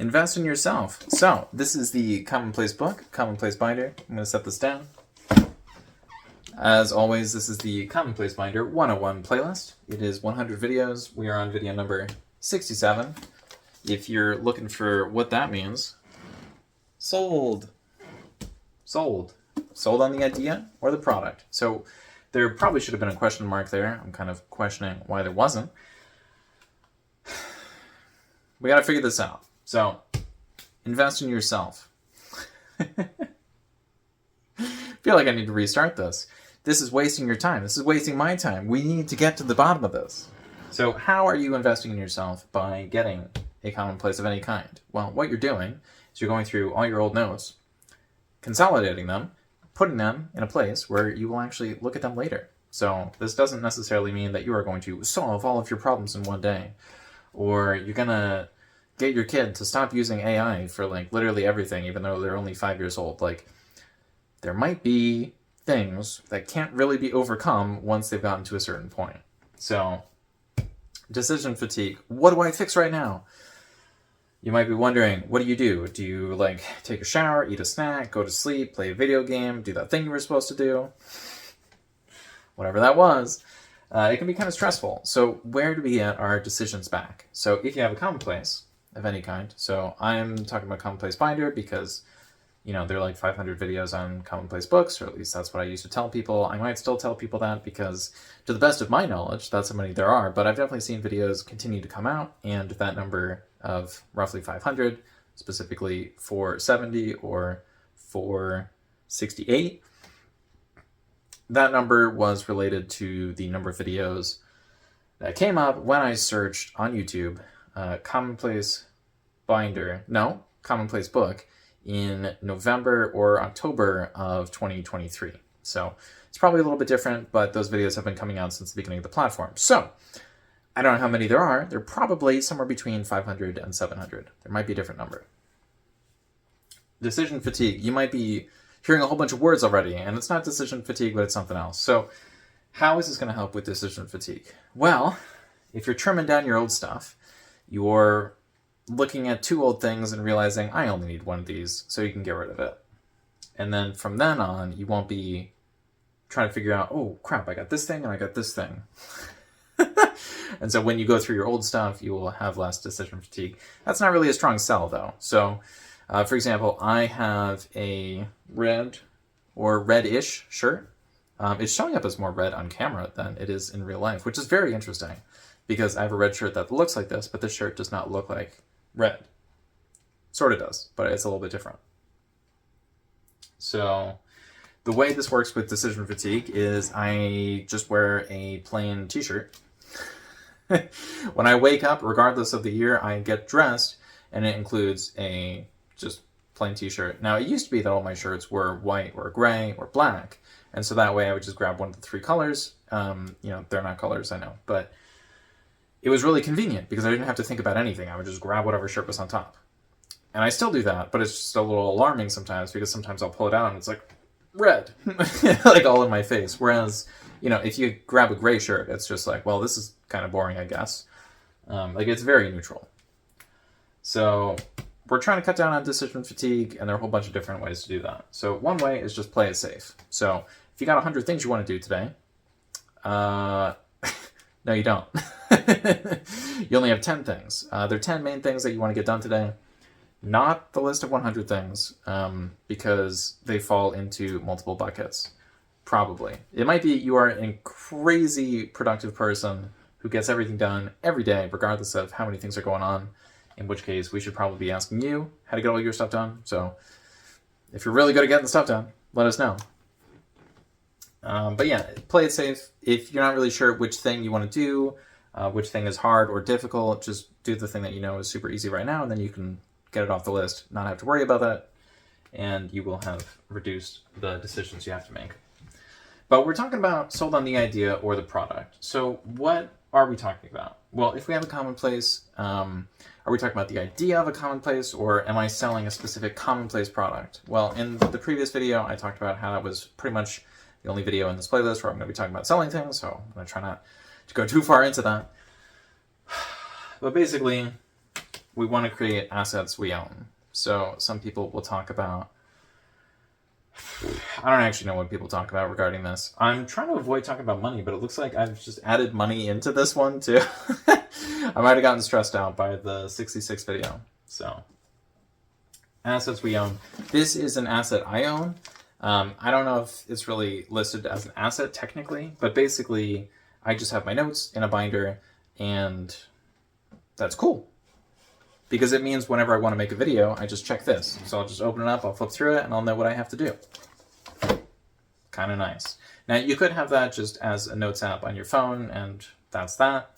Invest in yourself. So, this is the Commonplace book, Commonplace binder. I'm going to set this down. As always, this is the Commonplace Binder 101 playlist. It is 100 videos. We are on video number 67. If you're looking for what that means, sold. Sold. Sold on the idea or the product. So there probably should have been a question mark there. I'm kind of questioning why there wasn't. We got to figure this out. So, invest in yourself. I feel like I need to restart this. This is wasting your time. This is wasting my time. We need to get to the bottom of this. So, how are you investing in yourself by getting a commonplace of any kind? Well, what you're doing is you're going through all your old notes, consolidating them, putting them in a place where you will actually look at them later. So, this doesn't necessarily mean that you are going to solve all of your problems in one day, or you're going to get your kid to stop using AI for like literally everything, even though they're only 5 years old. Like, there might be things that can't really be overcome once they've gotten to a certain point. So, decision fatigue. What do I fix right now? You might be wondering, what do? Do you like take a shower, eat a snack, go to sleep, play a video game, do that thing you were supposed to do? Whatever that was. It can be kind of stressful. So where do we get our decisions back? So if you have a commonplace of any kind, so I'm talking about Commonplace Binder because, you know, there are like 500 videos on commonplace books, or at least that's what I used to tell people. I might still tell people that because, to the best of my knowledge, that's how many there are, but I've definitely seen videos continue to come out, and that number of roughly 500, specifically 470 or 468, that number was related to the number of videos that came up when I searched on YouTube Commonplace book in November or October of 2023. So it's probably a little bit different, but those videos have been coming out since the beginning of the platform. So I don't know how many there are. They're probably somewhere between 500 and 700. There might be a different number. Decision fatigue. You might be hearing a whole bunch of words already, and it's not decision fatigue, but it's something else. So how is this going to help with decision fatigue? Well, if you're trimming down your old stuff, you're looking at 2 old things and realizing, I only need one of these, so you can get rid of it. And then from then on, you won't be trying to figure out, oh, crap, I got this thing and I got this thing. And so when you go through your old stuff, you will have less decision fatigue. That's not really a strong sell, though. So, for example, I have a red or red-ish shirt. It's showing up as more red on camera than it is in real life, which is very interesting because I have a red shirt that looks like this, but this shirt does not look like red. Sort of does, but it's a little bit different. So the way this works with decision fatigue is I just wear a plain t-shirt. When I wake up, regardless of the year, I get dressed, and it includes a just plain t-shirt. Now, it used to be that all my shirts were white or gray or black, and so that way I would just grab one of the 3 colors. They're not colors, I know, but it was really convenient because I didn't have to think about anything. I would just grab whatever shirt was on top. And I still do that, but it's just a little alarming sometimes because sometimes I'll pull it out and it's like red, like all in my face. Whereas, if you grab a gray shirt, it's just like, well, this is kind of boring, I guess. It's very neutral. So we're trying to cut down on decision fatigue, and there are a whole bunch of different ways to do that. So one way is just play it safe. So if you got 100 things you want to do today, no, you don't. You only have 10 things. There are 10 main things that you want to get done today. Not the list of 100 things, because they fall into multiple buckets. Probably. It might be you are a crazy productive person who gets everything done every day, regardless of how many things are going on, in which case we should probably be asking you how to get all your stuff done. So if you're really good at getting the stuff done, let us know. But yeah, play it safe. If you're not really sure which thing you want to do, which thing is hard or difficult, just do the thing that you know is super easy right now, and then you can get it off the list, not have to worry about that, and you will have reduced the decisions you have to make. But we're talking about sold on the idea or the product. So what are we talking about? Well, if we have a commonplace, are we talking about the idea of a commonplace, or am I selling a specific commonplace product? Well, in the previous video, I talked about how that was pretty much the only video in this playlist where I'm going to be talking about selling things, so I'm going to try not to go too far into that. But basically, we want to create assets we own. So some people will talk about, I don't actually know what people talk about regarding this. I'm trying to avoid talking about money, but it looks like I've just added money into this one too. I might have gotten stressed out by the 66 video. So, assets we own. This is an asset I own. I don't know if it's really listed as an asset technically, but basically I just have my notes in a binder, and that's cool. Because it means whenever I want to make a video, I just check this. So I'll just open it up, I'll flip through it, and I'll know what I have to do. Kind of nice. Now, you could have that just as a notes app on your phone, and that's that.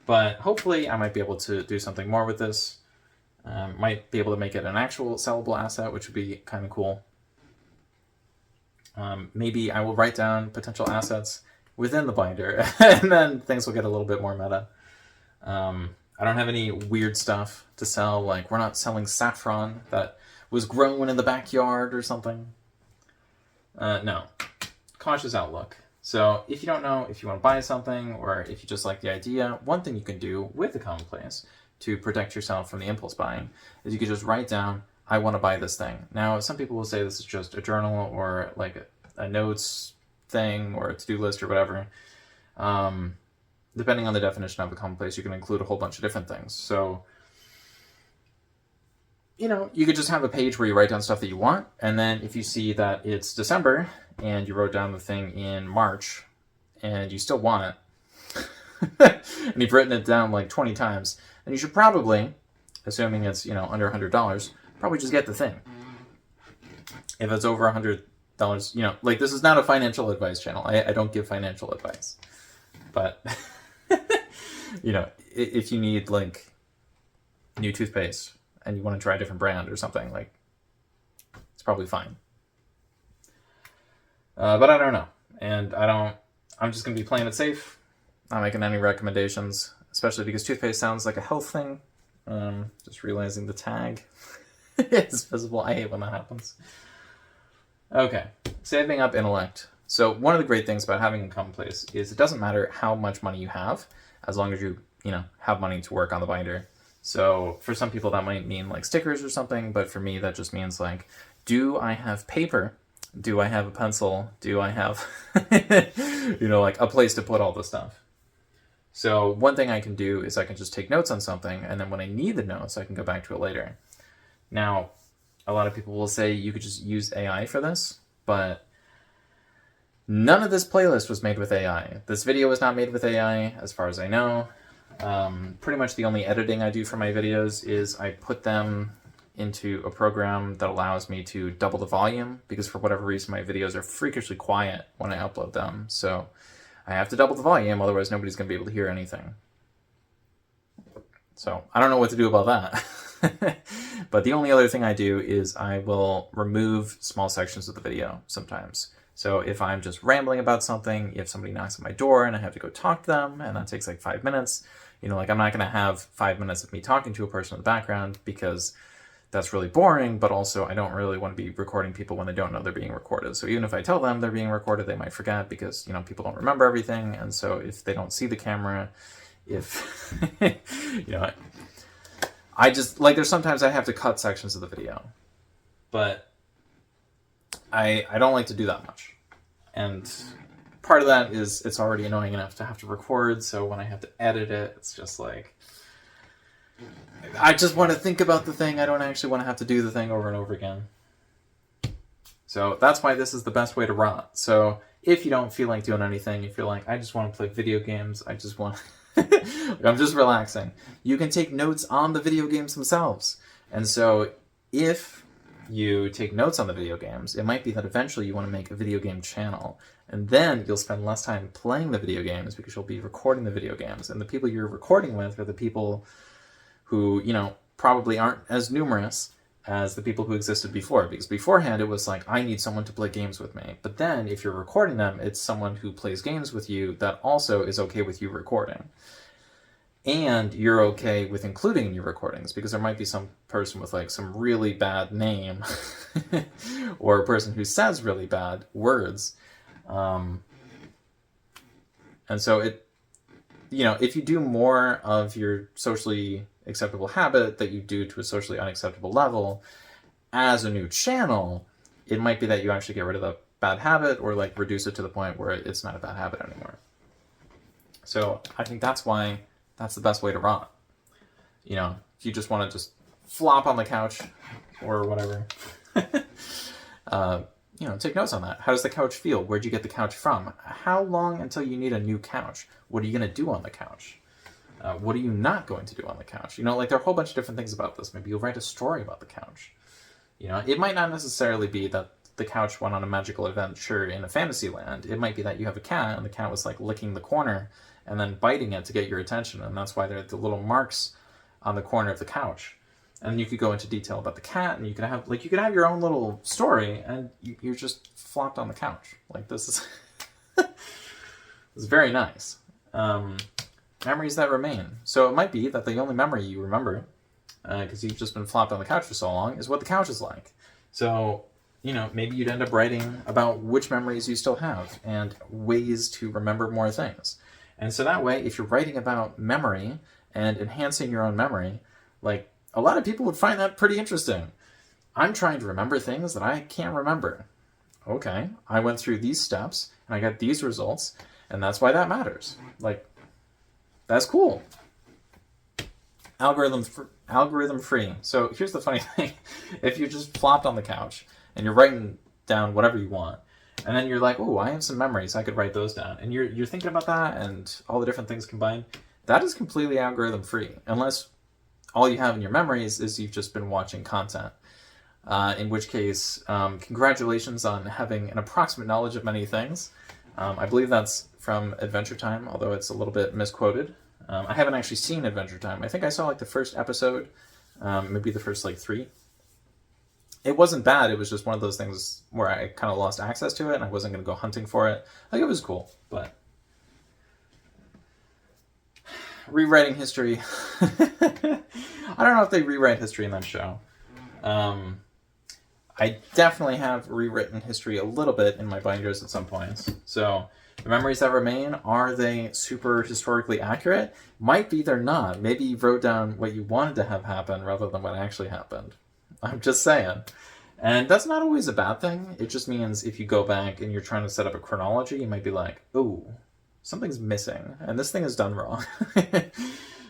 But hopefully I might be able to do something more with this. Might be able to make it an actual sellable asset, which would be kind of cool. Maybe I will write down potential assets within the binder, and then things will get a little bit more meta. I don't have any weird stuff to sell, like we're not selling saffron that was grown in the backyard or something. No. Cautious outlook. So if you don't know if you want to buy something, or if you just like the idea, one thing you can do with the commonplace to protect yourself from the impulse buying is you could just write down, I want to buy this thing. Now, some people will say this is just a journal or like a notes thing or a to-do list or whatever. Depending on the definition of a commonplace, you can include a whole bunch of different things. So, you know, you could just have a page where you write down stuff that you want, and then if you see that it's December and you wrote down the thing in March and you still want it, and you've written it down like 20 times, then you should probably, assuming it's, you know, under $100, probably just get the thing. If it's over $100, you know, like, this is not a financial advice channel. I don't give financial advice. But, you know, if you need, like, new toothpaste and you want to try a different brand or something, like, it's probably fine. But I don't know. And I'm just going to be playing it safe. Not making any recommendations, especially because toothpaste sounds like a health thing. Just realizing the tag is visible. I hate when that happens. Okay, saving up intellect. So one of the great things about having a commonplace is it doesn't matter how much money you have, as long as you know, have money to work on the binder. So for some people that might mean like stickers or something, but for me that just means like, do I have paper? Do I have a pencil? Do I have, you know, like a place to put all the stuff? So one thing I can do is I can just take notes on something, and then when I need the notes, I can go back to it later. Now, a lot of people will say you could just use AI for this, but none of this playlist was made with AI. This video was not made with AI, as far as I know. Pretty much the only editing I do for my videos is I put them into a program that allows me to double the volume, because for whatever reason my videos are freakishly quiet when I upload them. So I have to double the volume, otherwise nobody's going to be able to hear anything. So I don't know what to do about that. But the only other thing I do is I will remove small sections of the video sometimes. So if I'm just rambling about something, if somebody knocks on my door and I have to go talk to them, and that takes like 5 minutes, you know, like I'm not going to have 5 minutes of me talking to a person in the background, because that's really boring, but also I don't really want to be recording people when they don't know they're being recorded. So even if I tell them they're being recorded, they might forget, because, you know, people don't remember everything. And so if they don't see the camera, if, you know, I just, like, there's sometimes I have to cut sections of the video, but I don't like to do that much. And part of that is it's already annoying enough to have to record, so when I have to edit it, it's just like, I just want to think about the thing. I don't actually want to have to do the thing over and over again. So that's why this is the best way to rot. So if you don't feel like doing anything, you feel like, I just want to play video games, I just want, I'm just relaxing, you can take notes on the video games themselves. And so if you take notes on the video games, it might be that eventually you want to make a video game channel, and then you'll spend less time playing the video games because you'll be recording the video games. And the people you're recording with are the people who, you know, probably aren't as numerous as the people who existed before, because beforehand it was like, I need someone to play games with me. But then if you're recording them, it's someone who plays games with you that also is okay with you recording. And you're okay with including in your recordings, because there might be some person with like some really bad name or a person who says really bad words. And so if you do more of your socially acceptable habit that you do to a socially unacceptable level as a new channel, it might be that you actually get rid of the bad habit, or like reduce it to the point where it's not a bad habit anymore. So I think that's why that's the best way to run. If you just want to just flop on the couch or whatever, take notes on that. How does the couch feel? Where'd you get the couch from? How long until you need a new couch? What are you going to do on the couch? What are you not going to do on the couch? There are a whole bunch of different things about this. Maybe you'll write a story about the couch. It might not necessarily be that the couch went on a magical adventure in a fantasy land. It might be that you have a cat and the cat was like licking the corner and then biting it to get your attention. And that's why there are the little marks on the corner of the couch. And you could go into detail about the cat, and you could have your own little story, and you're just flopped on the couch. This is it's very nice. Memories that remain. So it might be that the only memory you remember, because you've just been flopped on the couch for so long, is what the couch is like. So, maybe you'd end up writing about which memories you still have and ways to remember more things. And so that way, if you're writing about memory and enhancing your own memory, a lot of people would find that pretty interesting. I'm trying to remember things that I can't remember. Okay, I went through these steps and I got these results, and that's why that matters. That's cool. Algorithm free. So here's the funny thing. If you just flopped on the couch and you're writing down whatever you want, and then you're like, oh, I have some memories, I could write those down. And you're thinking about that and all the different things combined, that is completely algorithm free. Unless all you have in your memories is you've just been watching content. In which case, congratulations on having an approximate knowledge of many things. I believe that's from Adventure Time, although it's a little bit misquoted. I haven't actually seen Adventure Time. I think I saw the first episode, maybe the first 3. It wasn't bad. It was just one of those things where I kind of lost access to it, and I wasn't going to go hunting for it. It was cool, but rewriting history. I don't know if they rewrite history in that show. I definitely have rewritten history a little bit in my binders at some points. So the memories that remain, are they super historically accurate? Might be they're not. Maybe you wrote down what you wanted to have happen rather than what actually happened. I'm just saying. And that's not always a bad thing. It just means if you go back and you're trying to set up a chronology, you might be like, oh, something's missing, and this thing is done wrong.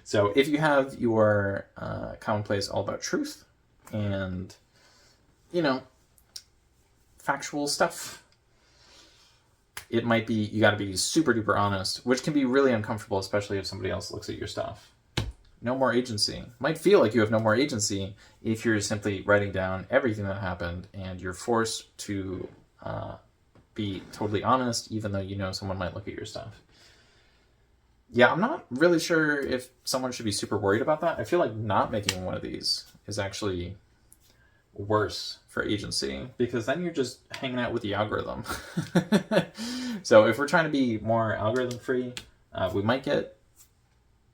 So if you have your commonplace all about truth and, factual stuff, it might be you got to be super duper honest, which can be really uncomfortable, especially if somebody else looks at your stuff. No more agency. Might feel like you have no more agency if you're simply writing down everything that happened and you're forced to be totally honest, even though someone might look at your stuff. Yeah, I'm not really sure if someone should be super worried about that. I feel like not making one of these is actually worse for agency, because then you're just hanging out with the algorithm. So if we're trying to be more algorithm free, we might get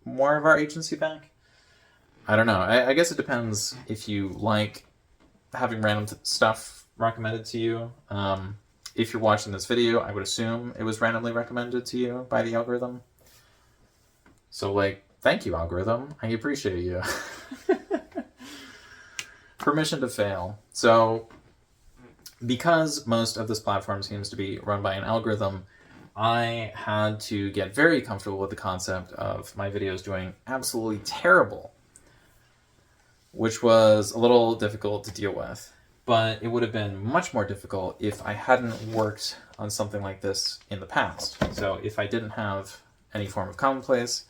more of our agency back. I don't know. I guess it depends if you like having random stuff recommended to you. If you're watching this video, I would assume it was randomly recommended to you by the algorithm. So, thank you, algorithm. I appreciate you. Permission to fail. So, because most of this platform seems to be run by an algorithm, I had to get very comfortable with the concept of my videos doing absolutely terrible, which was a little difficult to deal with. But it would have been much more difficult if I hadn't worked on something like this in the past. So if I didn't have any form of commonplace,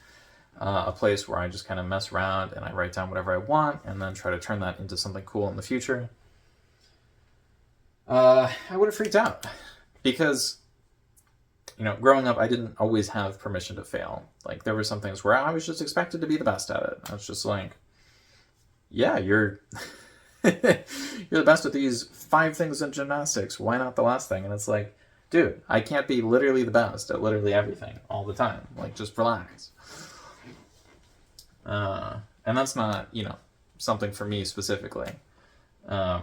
a place where I just kind of mess around and I write down whatever I want and then try to turn that into something cool in the future, I would have freaked out. Because, growing up, I didn't always have permission to fail. There were some things where I was just expected to be the best at it. I was just like, yeah, you're you're the best at these 5 things in gymnastics. Why not the last thing? And it's like, dude, I can't be literally the best at literally everything all the time. Just relax. And that's not, something for me specifically. A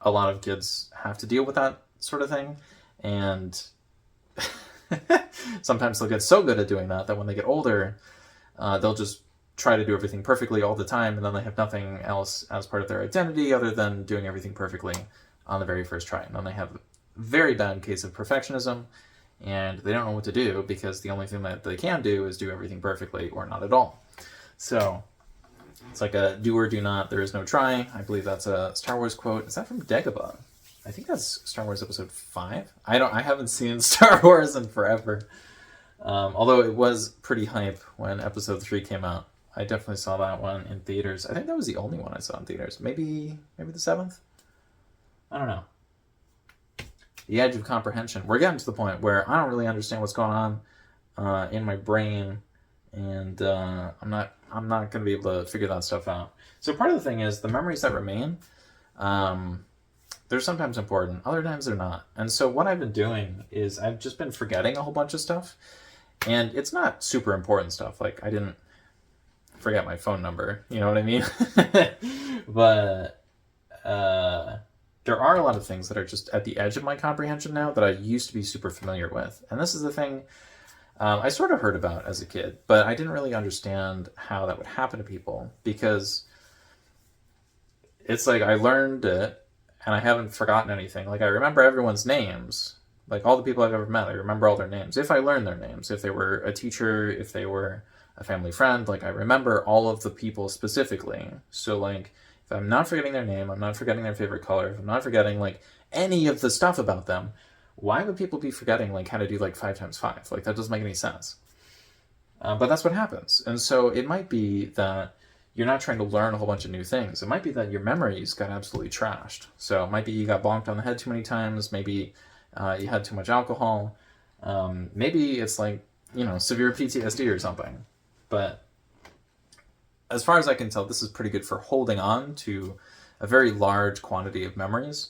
lot of kids have to deal with that sort of thing. And Sometimes they'll get so good at doing that that when they get older, they'll just try to do everything perfectly all the time, and then they have nothing else as part of their identity other than doing everything perfectly on the very first try. And then they have a very bad case of perfectionism, and they don't know what to do because the only thing that they can do is do everything perfectly or not at all. So it's like a do or do not, there is no try. I believe that's a Star Wars quote. Is that from Dagobah? I think that's Star Wars Episode 5. I haven't seen Star Wars in forever. Although it was pretty hype when Episode 3 came out. I definitely saw that one in theaters. I think that was the only one I saw in theaters. Maybe the 7th? I don't know. The Edge of Comprehension. We're getting to the point where I don't really understand what's going on in my brain, and I'm not going to be able to figure that stuff out. So part of the thing is the memories that remain, they're sometimes important, other times they're not. And so what I've been doing is I've just been forgetting a whole bunch of stuff, and it's not super important stuff. Like, I didn't forget my phone number, you know what I mean? But there are a lot of things that are just at the edge of my comprehension now that I used to be super familiar with. And this is the thing I sort of heard about as a kid, but I didn't really understand how that would happen to people, because it's like I learned it and I haven't forgotten anything. Like, I remember everyone's names, like all the people I've ever met, I remember all their names. If I learned their names, if they were a teacher, if they were a family friend, like I remember all of the people specifically. So like, if I'm not forgetting their name, I'm not forgetting their favorite color, if I'm not forgetting like any of the stuff about them, why would people be forgetting like how to do like 5 times 5? Like, that doesn't make any sense. But that's what happens. And so it might be that you're not trying to learn a whole bunch of new things. It might be that your memories got absolutely trashed. So it might be you got bonked on the head too many times. Maybe you had too much alcohol. Maybe it's like, severe PTSD or something. But as far as I can tell, this is pretty good for holding on to a very large quantity of memories.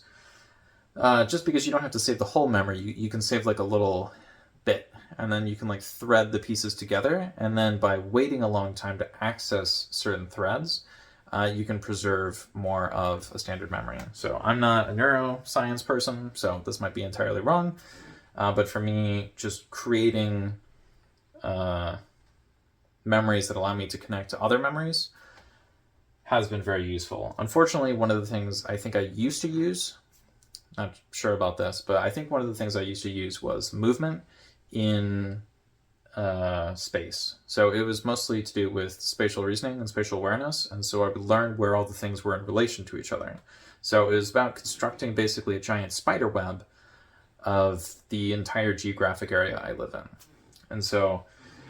Just because you don't have to save the whole memory, you can save like a little bit, and then you can like thread the pieces together, and then by waiting a long time to access certain threads, you can preserve more of a standard memory. So I'm not a neuroscience person, so this might be entirely wrong, but for me, just creating memories that allow me to connect to other memories has been very useful. Unfortunately, one of the things I think I used to use, not sure about this, but I think one of the things I used to use was movement in space. So it was mostly to do with spatial reasoning and spatial awareness, and so I would learn where all the things were in relation to each other. So it was about constructing basically a giant spider web of the entire geographic area I live in. And so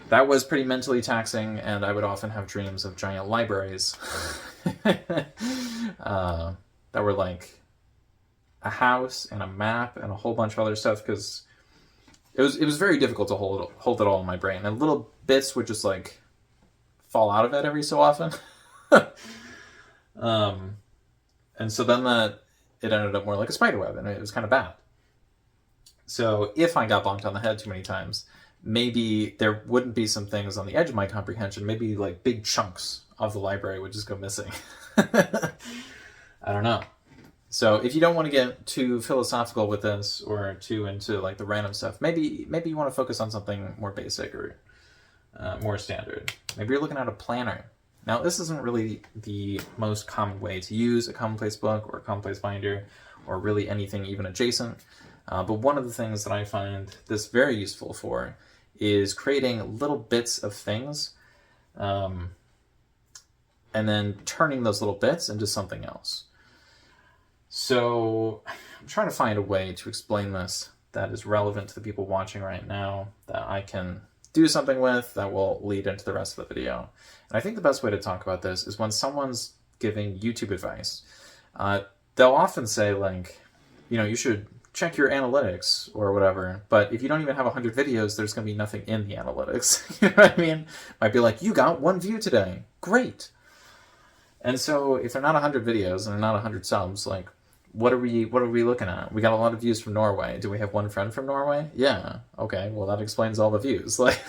that was pretty mentally taxing, and I would often have dreams of giant libraries that were like a house and a map and a whole bunch of other stuff, because it was very difficult to hold it all in my brain, and little bits would just like fall out of it every so often. And so then it ended up more like a spider web, and it was kind of bad. So if I got bonked on the head too many times, maybe there wouldn't be some things on the edge of my comprehension. Maybe like big chunks of the library would just go missing. I don't know. So if you don't want to get too philosophical with this or too into like the random stuff, maybe you want to focus on something more basic or more standard. Maybe you're looking at a planner. Now, this isn't really the most common way to use a commonplace book or a commonplace binder or really anything even adjacent. But one of the things that I find this very useful for is creating little bits of things and then turning those little bits into something else. So I'm trying to find a way to explain this that is relevant to the people watching right now, that I can do something with, that will lead into the rest of the video. And I think the best way to talk about this is when someone's giving YouTube advice. They'll often say like, you should check your analytics or whatever, but if you don't even have 100 videos, there's going to be nothing in the analytics. You know what I mean? Might be like, you got 1 view today. Great. And so if they're not 100 videos and they're not 100 subs, like, what are we looking at? We got a lot of views from Norway. Do we have 1 friend from Norway? Yeah. Okay. Well, that explains all the views. Like,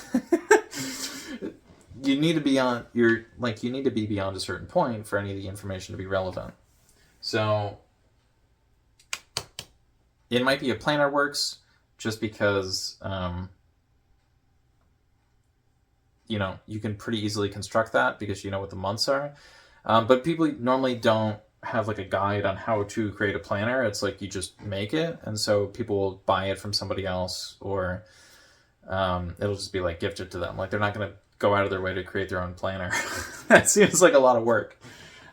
you need to be beyond a certain point for any of the information to be relevant. So it might be a planner works just because you know, you can pretty easily construct that because you know what the months are. But people normally don't have like a guide on how to create a planner. It's like you just make it, and so people will buy it from somebody else, or it'll just be like gifted to them. Like they're not going to go out of their way to create their own planner. That seems like a lot of work.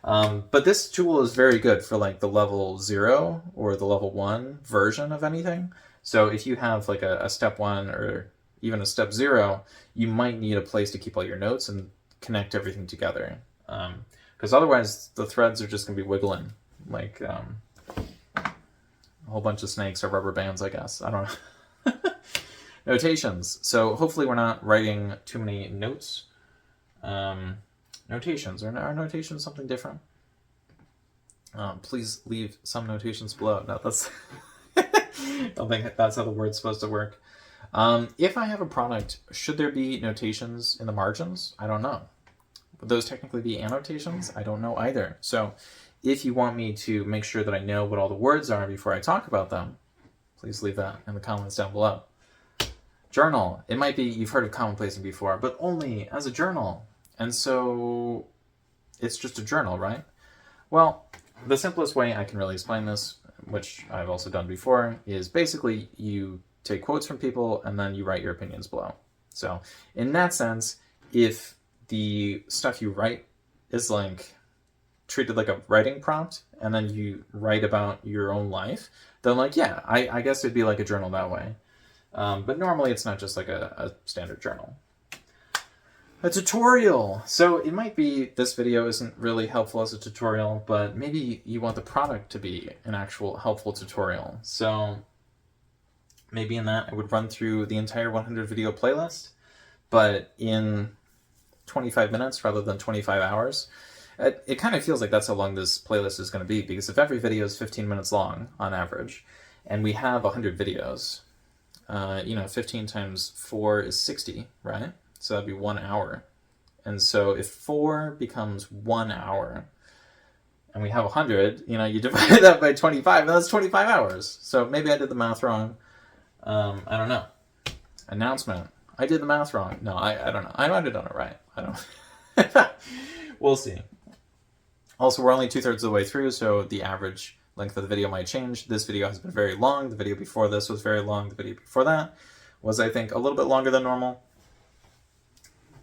But this tool is very good for like the level 0 or the level 1 version of anything. So if you have like a step 1 or even a step 0, you might need a place to keep all your notes and connect everything together. Because otherwise the threads are just going to be wiggling like a whole bunch of snakes or rubber bands, I guess. I don't know. Notations. So hopefully we're not writing too many notes. Notations. Are notations something different? Please leave some notations below. No, that's... I don't think that's how the word's supposed to work. If I have a product, should there be notations in the margins? I don't know. Would those technically be annotations? I don't know either. So if you want me to make sure that I know what all the words are before I talk about them, please leave that in the comments down below. Journal. It might be you've heard of commonplacing before, but only as a journal. And so it's just a journal, right? Well, the simplest way I can really explain this, which I've also done before, is basically you take quotes from people and then you write your opinions below. So in that sense, if the stuff you write is like treated like a writing prompt and then you write about your own life, then like, yeah, I guess it'd be like a journal that way. But normally it's not just like a standard journal. A tutorial. So it might be this video isn't really helpful as a tutorial, but maybe you want the product to be an actual helpful tutorial. So maybe in that I would run through the entire 100 video playlist, but in 25 minutes rather than 25 hours. It kind of feels like that's how long this playlist is going to be, because if every video is 15 minutes long on average, and we have 100 videos, 15 times 4 is 60, right? So that'd be 1 hour. And so if 4 becomes 1 hour, and we have 100, you divide that by 25, and that's 25 hours. So maybe I did the math wrong. I don't know. Announcement. I did the math wrong. No, I don't know. I might have done it right. I don't. We'll see. Also, we're only 2/3 of the way through, so the average length of the video might change. This video has been very long. The video before this was very long. The video before that was, I think, a little bit longer than normal.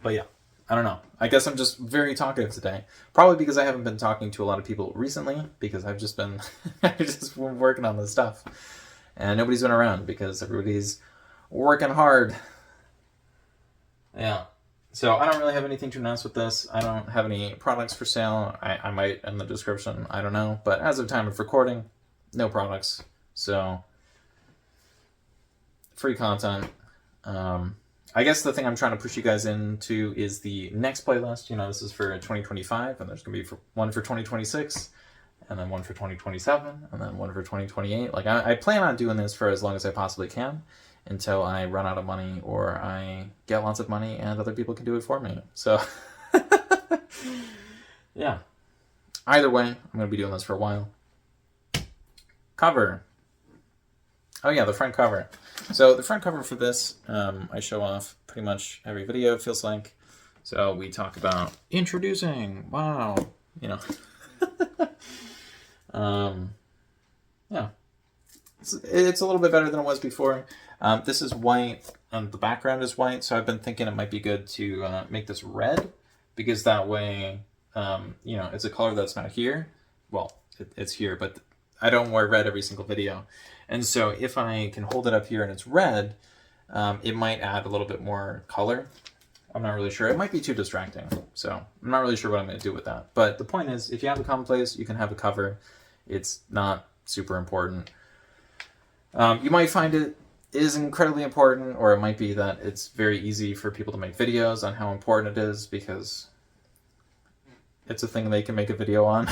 But yeah, I don't know. I guess I'm just very talkative today. Probably because I haven't been talking to a lot of people recently, because I've just been working on this stuff. And nobody's been around because everybody's working hard. Yeah. So I don't really have anything to announce with this. I don't have any products for sale. I might in the description. I don't know. But as of time of recording, no products. So free content. I guess the thing I'm trying to push you guys into is the next playlist. This is for 2025, and there's going to be one for 2026, and then one for 2027, and then one for 2028. Like, I plan on doing this for as long as I possibly can, until I run out of money or I get lots of money and other people can do it for me. So, yeah. Either way, I'm going to be doing this for a while. Cover. Oh yeah, the front cover. So the front cover for this, I show off pretty much every video, it feels like. So we talk about introducing, wow, Yeah. It's a little bit better than it was before. This is white, and the background is white, so I've been thinking it might be good to make this red, because that way, it's a color that's not here. Well, it's here, but I don't wear red every single video. And so if I can hold it up here and it's red, it might add a little bit more color. I'm not really sure. It might be too distracting, so I'm not really sure what I'm going to do with that. But the point is, if you have a commonplace, you can have a cover. It's not super important. You might find it is incredibly important, or it might be that it's very easy for people to make videos on how important it is, because it's a thing they can make a video on.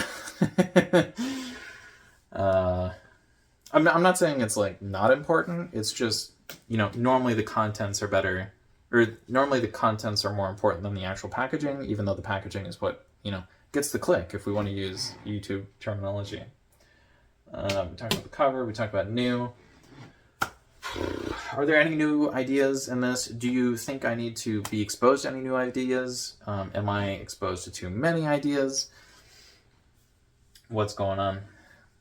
I'm not saying it's like not important. It's just, normally the contents are better, or normally the contents are more important than the actual packaging, even though the packaging is what, gets the click, if we want to use YouTube terminology. We talked about the cover, we talked about new. Are there any new ideas in this? Do you think I need to be exposed to any new ideas? Am I exposed to too many ideas? What's going on?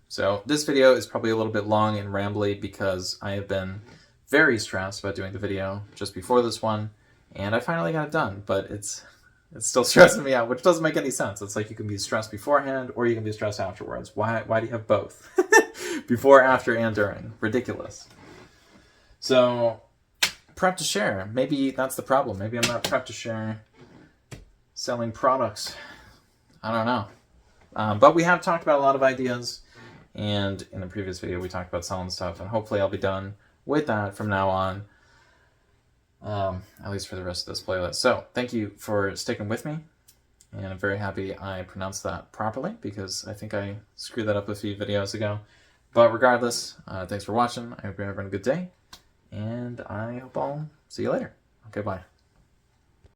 So this video is probably a little bit long and rambly because I have been very stressed about doing the video just before this one, and I finally got it done, but it's still stressing me out, which doesn't make any sense. It's like you can be stressed beforehand or you can be stressed afterwards. Why do you have both? Before, after, and during. Ridiculous. So, prep to share. Maybe that's the problem. Maybe I'm not prepped to share selling products. I don't know. But we have talked about a lot of ideas, and in the previous video we talked about selling stuff, and hopefully I'll be done with that from now on, at least for the rest of this playlist. So, thank you for sticking with me, and I'm very happy I pronounced that properly, because I think I screwed that up a few videos ago. But regardless, thanks for watching. I hope you're having a good day. And I hope I'll see you later. Okay, bye.